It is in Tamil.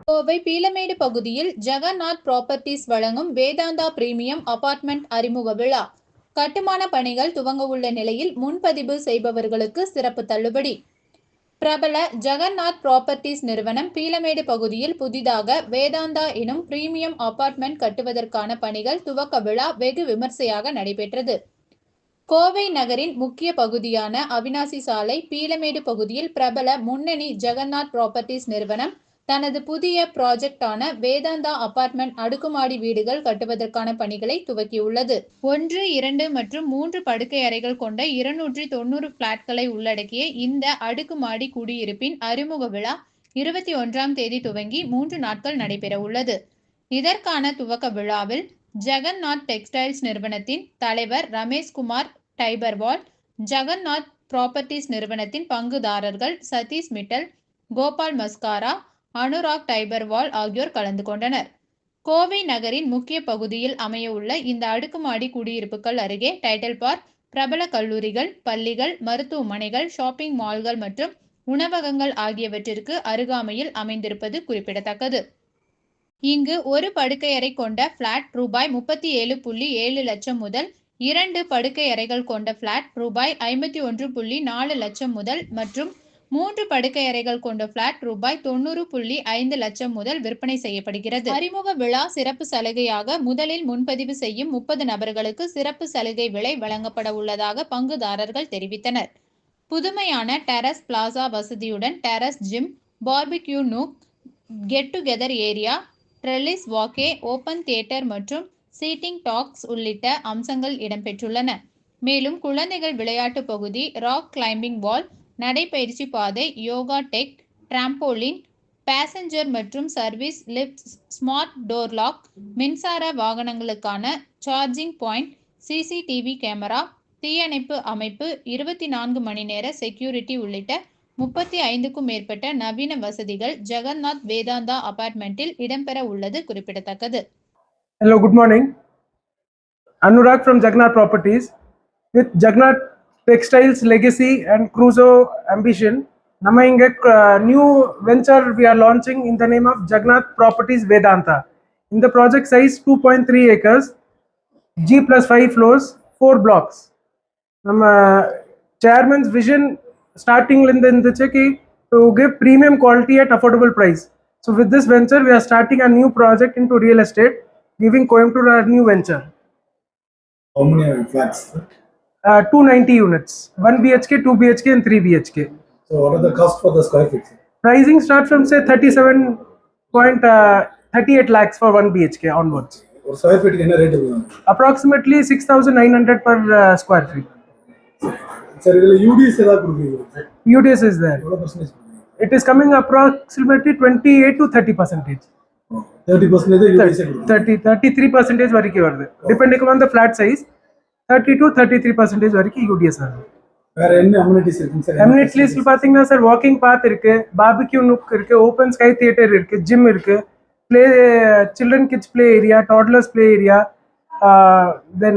கோவை பீளமேடு பகுதியில் ஜெகநாத் ப்ராப்பர்ட்டிஸ் வழங்கும் வேதாந்தா பிரீமியம் அபார்ட்மெண்ட் அறிமுக விழா. கட்டுமான பணிகள் துவங்க உள்ள நிலையில் முன்பதிவு செய்பவர்களுக்கு சிறப்பு தள்ளுபடி. பிரபல ஜெகநாத் ப்ராப்பர்ட்டிஸ் நிறுவனம் பீளமேடு பகுதியில் புதிதாக வேதாந்தா எனும் பிரீமியம் அபார்ட்மெண்ட் கட்டுவதற்கான பணிகள் துவக்க விழா வெகு விமர்சையாக நடைபெற்றது. கோவை நகரின் முக்கிய பகுதியான அவிநாசி சாலை பீளமேடு பகுதியில் பிரபல முன்னணி ஜெகநாத் ப்ராப்பர்ட்டிஸ் நிறுவனம் தனது புதிய ப்ராஜெக்டான வேதாந்தா அபார்ட்மெண்ட் அடுக்குமாடி வீடுகள் கட்டுவதற்கான பணிகளை துவக்கியுள்ளது. 1, 2 மற்றும் 3 படுக்கை அறைகள் கொண்ட 290 பிளாட்களை உள்ளடக்கிய இந்த அடுக்குமாடி குடியிருப்பின் அறிமுக விழா 21ஆம் தேதி துவங்கி 3 நாட்கள் நடைபெற உள்ளது. இதற்கான துவக்க விழாவில் ஜெகநாத் டெக்ஸ்டைல்ஸ் நிறுவனத்தின் தலைவர் ரமேஷ்குமார் டைபர்வால், ஜெகநாத் ப்ராப்பர்ட்டிஸ் நிறுவனத்தின் பங்குதாரர்கள் சதீஷ் மிட்டல், கோபால் மஸ்காரா, அனுராக் டைபர்வால் ஆகியோர் கலந்து கொண்டனர். கோவை நகரின் முக்கிய பகுதியில் அமையவுள்ள இந்த அடுக்குமாடி குடியிருப்புகள் அருகே டைட்டில் பார்க், பிரபல கல்லூரிகள், பள்ளிகள், மருத்துவமனைகள், ஷாப்பிங் மால்கள் மற்றும் உணவகங்கள் ஆகியவற்றிற்கு அருகாமையில் அமைந்திருப்பது குறிப்பிடத்தக்கது. இங்கு ஒரு படுக்கையறை கொண்ட பிளாட் ரூபாய் 37.7 லட்சம் முதல், 2 படுக்கை அறைகள் கொண்ட பிளாட் ரூபாய் 51.4 லட்சம் முதல் மற்றும் 3 படுக்கை அறைகள் கொண்ட பிளாட் ரூபாய் 90.5 லட்சம் முதல் விற்பனை செய்யப்படுகிறது. அறிமுக விழா சிறப்பு சலுகையாக முதலில் முன்பதிவு செய்யும் 30 நபர்களுக்கு சிறப்பு சலுகை விலை வழங்கப்பட உள்ளதாக பங்குதாரர்கள் தெரிவித்தனர். புதுமையான டெரஸ் பிளாசா வசதியுடன் terrace gym, barbecue nook, get together area, trellis walkway, open theatre மற்றும் சீட்டிங் டாக்ஸ் உள்ளிட்ட அம்சங்கள் இடம்பெற்றுள்ளன. மேலும் குழந்தைகள் விளையாட்டு பகுதி, ராக் கிளைம்பிங் வால், நடைபயிற்சி பாதை, யோகா டெக், டிராம்போலின், பேசஞ்சர் மற்றும் service lift, smart door lock, மின்சார வாகனங்களுக்கான சார்ஜிங் பாயிண்ட், சிசிடிவி கேமரா, தீயணைப்பு அமைப்பு, 24 மணி நேர செக்யூரிட்டி உள்ளிட்ட 35க்கும் மேற்பட்ட நவீன வசதிகள் ஜெகநாத் வேதாந்தா அபார்ட்மெண்டில் இடம்பெற உள்ளது குறிப்பிடத்தக்கது. Hello, good morning. Anurag from Jagannath Properties. With Jagannath Textiles Legacy and Crusoe Ambition, நம்ம இங்க new venture we are launching in the name of Jagannath Properties Vedanta. In the project size 2.3 acres, G+5 floors, 4 blocks. நம்ம chairman's vision starting இருந்துச்சு to give premium quality at affordable price. So with this venture we are starting a new project into real estate, giving Coimbatore a new venture. How many flats? 290 units, 1 BHK, 2 BHK and 3 BHK. So what are the cost for the square feet? Pricing starts from say 37.38 lakhs for 1 BHK onwards. Or square feet என்ன rate Approximately 6,900 per square feet. Sir, இதுல UDS ஏதாவது கொடுக்குறீங்க? UDS is there. எவ்வளவு percentage? It is coming approximately 28 to 30%. 30% UDS 33% வரைக்கும் வருது. Depending on the flat size, 30 to 33% வரைக்கும் UDS வருது. வேற என்ன அம்யூனிட்டிஸ் இருக்குங்க சார்? அம்யூனிட்டிஸ் பாத்தீங்கன்னா சார் வாக்கிங் பாத் இருக்கு, பார்பிக்யூ நூக் இருக்கு, ஓபன் ஸ்கை தியேட்டர் இருக்கு, ஜிம் இருக்கு, play children kids play area, toddlers play area, then